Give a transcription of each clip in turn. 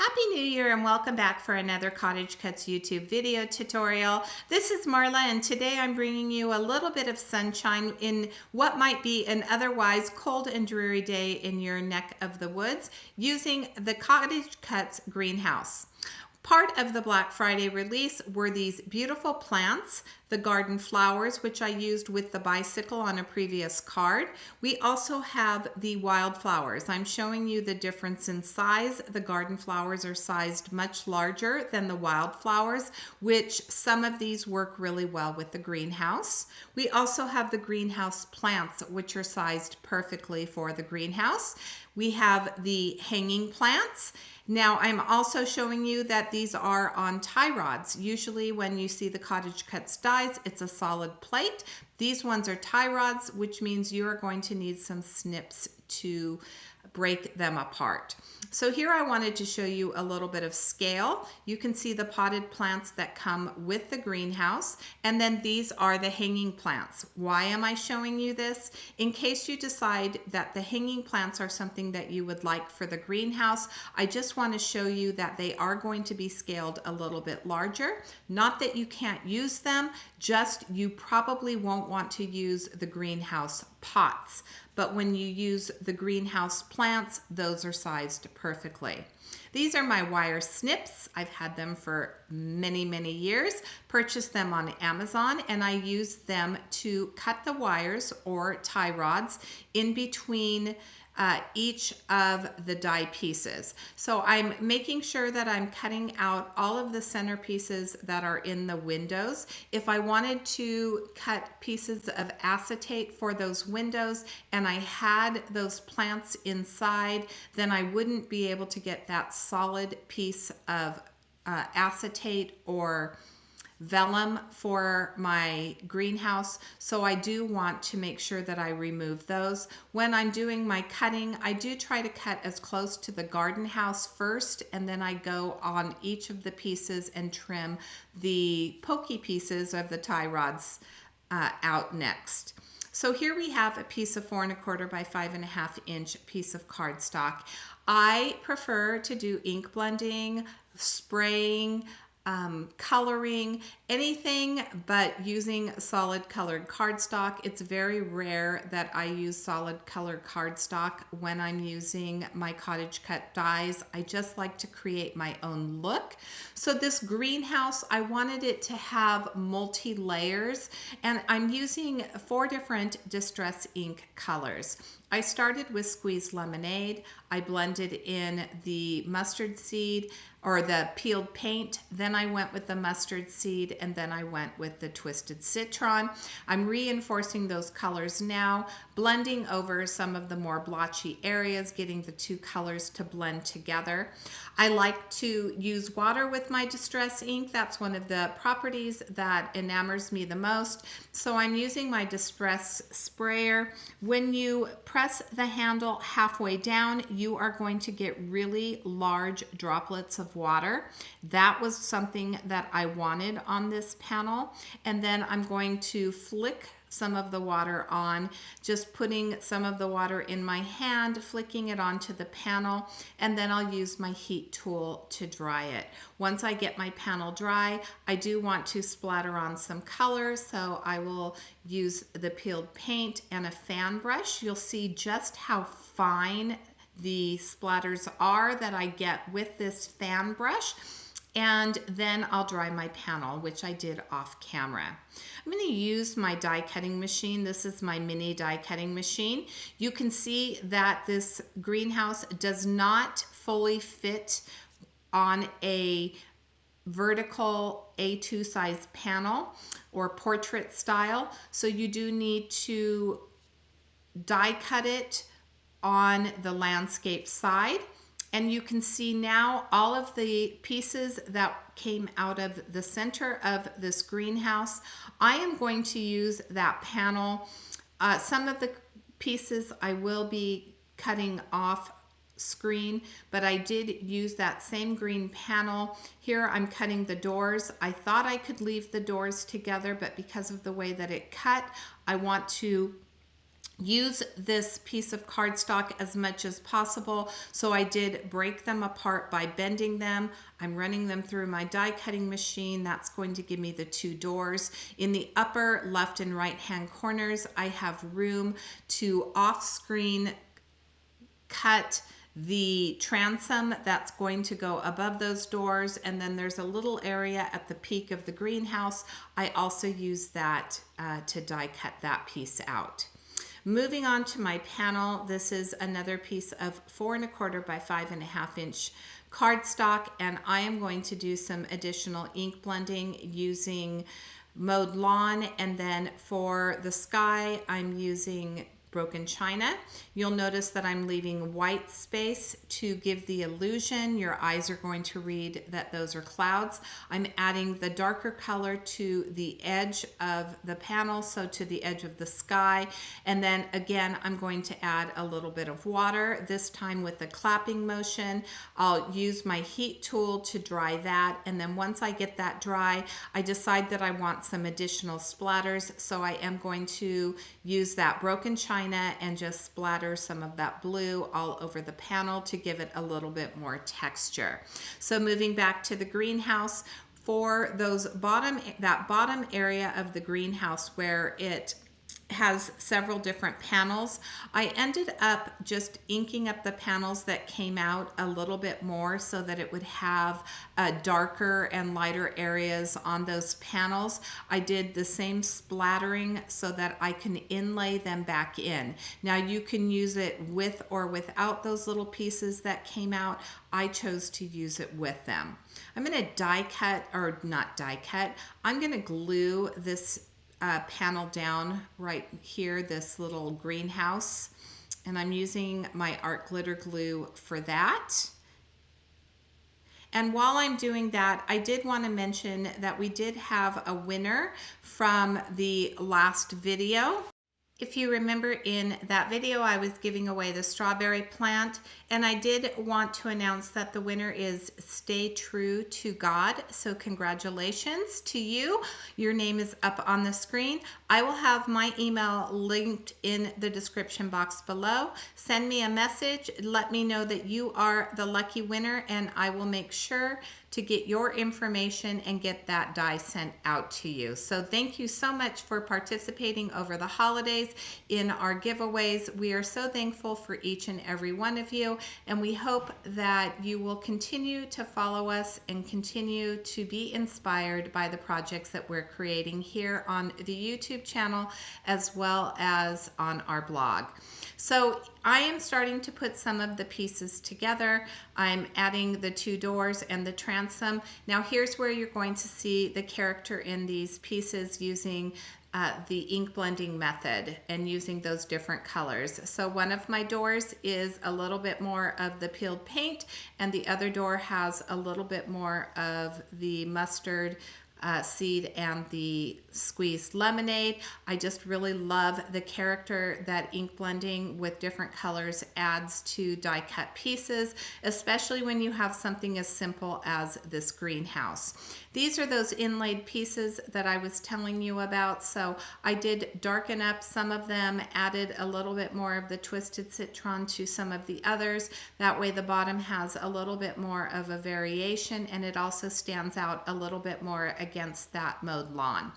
Happy New Year and welcome back for another CottageCutz YouTube video tutorial. This is Marla and today I'm bringing you a little bit of sunshine in what might be an otherwise cold and dreary day in your neck of the woods using the CottageCutz greenhouse. Part of the Black Friday release were these beautiful plants, the garden flowers, which I used with the bicycle on a previous card. We also have the wildflowers. I'm showing you the difference in size. The garden flowers are sized much larger than the wildflowers, which some of these work really well with the greenhouse. We also have the greenhouse plants, which are sized perfectly for the greenhouse. We have the hanging plants. Now I'm also showing you that these are on tie rods. Usually when you see the CottageCutz dies, it's a solid plate. These ones are tie rods, which means you are going to need some snips to break them apart. So here I wanted to show you a little bit of scale. You can see the potted plants that come with the greenhouse, and then these are the hanging plants. Why am I showing you this? In case you decide that the hanging plants are something that you would like for the greenhouse, I just want to show you that they are going to be scaled a little bit larger. Not that you can't use them, just you probably won't want to use the greenhouse pots. But when you use the greenhouse plants, those are sized perfectly. These are my wire snips. I've had them for many, many years. Purchased them on Amazon, and I use them to cut the wires or tie rods in between each of the die pieces. So I'm making sure that I'm cutting out all of the center pieces that are in the windows. If I wanted to cut pieces of acetate for those windows and I had those plants inside, then I wouldn't be able to get that solid piece of acetate or vellum for my greenhouse, so I do want to make sure that I remove those. When I'm doing my cutting, I do try to cut as close to the garden house first, and then I go on each of the pieces and trim the pokey pieces of the tie rods out next. So here we have a piece of 4 1/4 by 5 1/2 inch piece of cardstock. I prefer to do ink blending, spraying, coloring, anything but using solid colored cardstock. It's very rare that I use solid colored cardstock when I'm using my CottageCutz dies. I just like to create my own look. So this greenhouse, I wanted it to have multi-layers, and I'm using 4 different distress ink colors. I started with squeezed lemonade. I blended in the mustard seed or the peeled paint. Then I went with the mustard seed, and then I went with the twisted citron. I'm reinforcing those colors now, blending over some of the more blotchy areas, getting the 2 colors to blend together. I like to use water with my distress ink. That's one of the properties that enamors me the most. So I'm using my distress sprayer. When you press the handle halfway down, you are going to get really large droplets of water. That was something that I wanted on this panel. And then I'm going to flick some of the water on, just putting some of the water in my hand, flicking it onto the panel, and then I'll use my heat tool to dry it. Once I get my panel dry, I do want to splatter on some color, so I will use the peeled paint and a fan brush. You'll see just how fine the splatters are that I get with this fan brush. And then I'll dry my panel, which I did off camera. I'm going to use my die cutting machine. This is my mini die cutting machine. You can see that this greenhouse does not fully fit on a vertical A2 size panel or portrait style. So you do need to die cut it on the landscape side. And you can see now all of the pieces that came out of the center of this greenhouse. I am going to use that panel. Some of the pieces I will be cutting off screen, but I did use that same green panel. Here I'm cutting the doors. I thought I could leave the doors together, but because of the way that it cut, I want to use this piece of cardstock as much as possible. So I did break them apart by bending them. I'm running them through my die cutting machine. That's going to give me the 2 doors. In the upper left and right hand corners, I have room to off screen cut the transom that's going to go above those doors, and then there's a little area at the peak of the greenhouse. I also use that to die cut that piece out. Moving on to my panel, this is another piece of 4 1/4 by 5 1/2 inch cardstock, and I am going to do some additional ink blending using Mowed Lawn, and then for the sky I'm using Broken China. You'll notice that I'm leaving white space to give the illusion. Your eyes are going to read that those are clouds. I'm adding the darker color to the edge of the panel, so to the edge of the sky. And then again, I'm going to add a little bit of water, this time with the clapping motion. I'll use my heat tool to dry that. And then once I get that dry, I decide that I want some additional splatters. So I am going to use that Broken China and just splatter some of that blue all over the panel to give it a little bit more texture. So moving back to the greenhouse, for that bottom area of the greenhouse where it has several different panels, I ended up just inking up the panels that came out a little bit more so that it would have darker and lighter areas on those panels. I did the same splattering so that I can inlay them back in. Now you can use it with or without those little pieces that came out. I chose to use it with them. I'm going to die cut, or not die cut, I'm going to glue this panel down right here, this little greenhouse, and I'm using my art glitter glue for that. And while I'm doing that, I did want to mention that we did have a winner from the last video. If you remember, in that video I was giving away the strawberry plant, and I did want to announce that the winner is Stay True to God. So congratulations to you. Your name is up on the screen. I will have my email linked in the description box below. Send me a message, let me know that you are the lucky winner, and I will make sure to get your information and get that die sent out to you. So thank you so much for participating over the holidays in our giveaways. We are so thankful for each and every one of you, and we hope that you will continue to follow us and continue to be inspired by the projects that we're creating here on the YouTube channel as well as on our blog. So I am starting to put some of the pieces together. I'm adding the 2 doors and the transom. Now here's where you're going to see the character in these pieces using the ink blending method and using those different colors. So one of my doors is a little bit more of the peeled paint, and the other door has a little bit more of the mustard seed and the squeezed lemonade. I just really love the character that ink blending with different colors adds to die cut pieces, especially when you have something as simple as this greenhouse. These are those inlaid pieces that I was telling you about. So I did darken up some of them, added a little bit more of the twisted citron to some of the others. That way the bottom has a little bit more of a variation, and it also stands out a little bit more against that mowed lawn.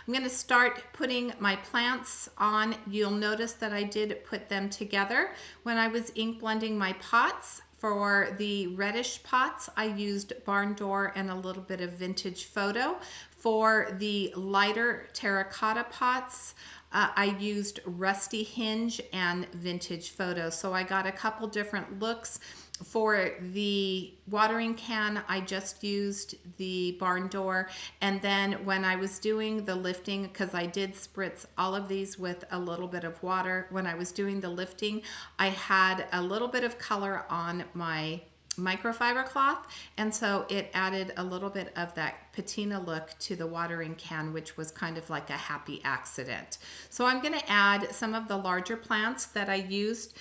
I'm going to start putting my plants on. You'll notice that I did put them together when I was ink blending my pots. For the reddish pots, I used Barn Door and a little bit of Vintage Photo. For the lighter terracotta pots, I used Rusty Hinge and Vintage Photo. So I got a couple different looks. For the watering can, I just used the Barn Door, and then when I was doing the lifting, because I did spritz all of these with a little bit of water, when I was doing the lifting, I had a little bit of color on my microfiber cloth, and so it added a little bit of that patina look to the watering can, which was kind of like a happy accident. So I'm going to add some of the larger plants that I used.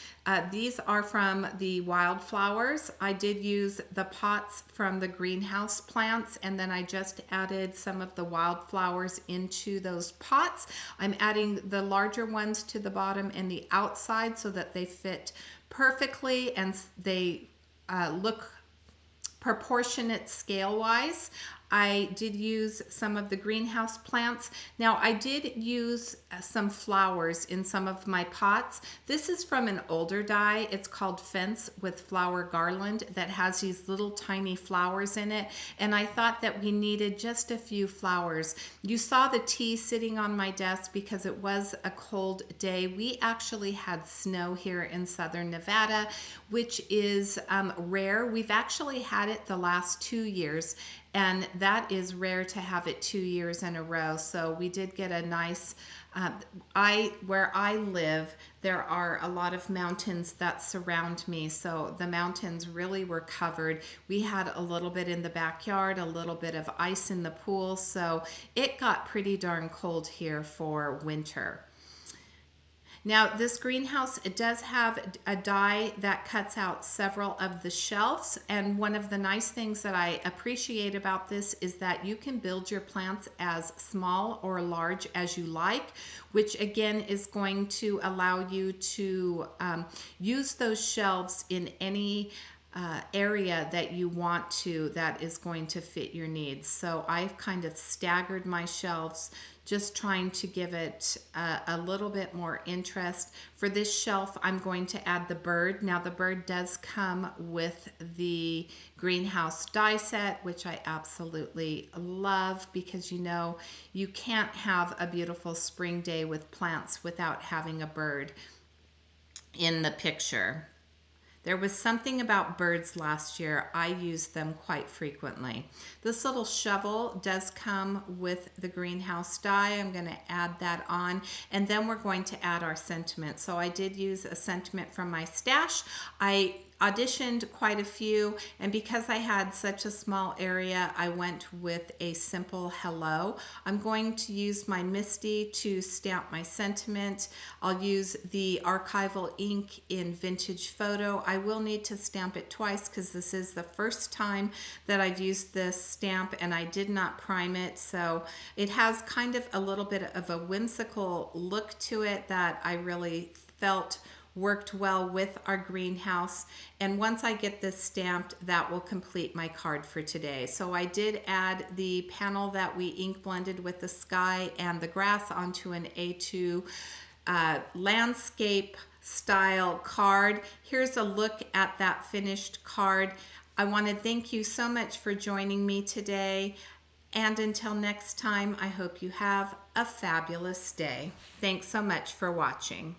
These are from the Wildflowers. I did use the pots from the greenhouse plants, and then I just added some of the Wildflowers into those pots. I'm adding the larger ones to the bottom and the outside so that they fit perfectly and they look proportionate scale wise. I did use some of the greenhouse plants. Now I did use some flowers in some of my pots. This is from an older die. It's called Fence with Flower Garland that has these little tiny flowers in it. And I thought that we needed just a few flowers. You saw the tea sitting on my desk because it was a cold day. We actually had snow here in southern Nevada, which is rare. We've actually had it the last 2 years, and that is rare to have it 2 years in a row. So we did get a nice, where I live, there are a lot of mountains that surround me. So the mountains really were covered. We had a little bit in the backyard, a little bit of ice in the pool. So it got pretty darn cold here for winter. Now this greenhouse, it does have a die that cuts out several of the shelves, and one of the nice things that I appreciate about this is that you can build your plants as small or large as you like, which again is going to allow you to use those shelves in any area that you want to, that is going to fit your needs. So I've kind of staggered my shelves, just trying to give it a little bit more interest. For this shelf, I'm going to add the bird. Now the bird does come with the greenhouse die set, which I absolutely love, because you know you can't have a beautiful spring day with plants without having a bird in the picture. There was something about birds last year. I used them quite frequently. This little shovel does come with the greenhouse die. I'm going to add that on, and then we're going to add our sentiment. So I did use a sentiment from my stash. I auditioned quite a few, and because I had such a small area, I went with a simple hello. I'm going to use my Misty to stamp my sentiment. I'll use the archival ink in Vintage Photo. I will need to stamp it twice because this is the first time that I've used this stamp, and I did not prime it, so it has kind of a little bit of a whimsical look to it that I really felt worked well with our greenhouse. And once I get this stamped, that will complete my card for today. So I did add the panel that we ink blended with the sky and the grass onto an A2 landscape style card. Here's a look at that finished card. I want to thank you so much for joining me today. And until next time, I hope you have a fabulous day. Thanks so much for watching.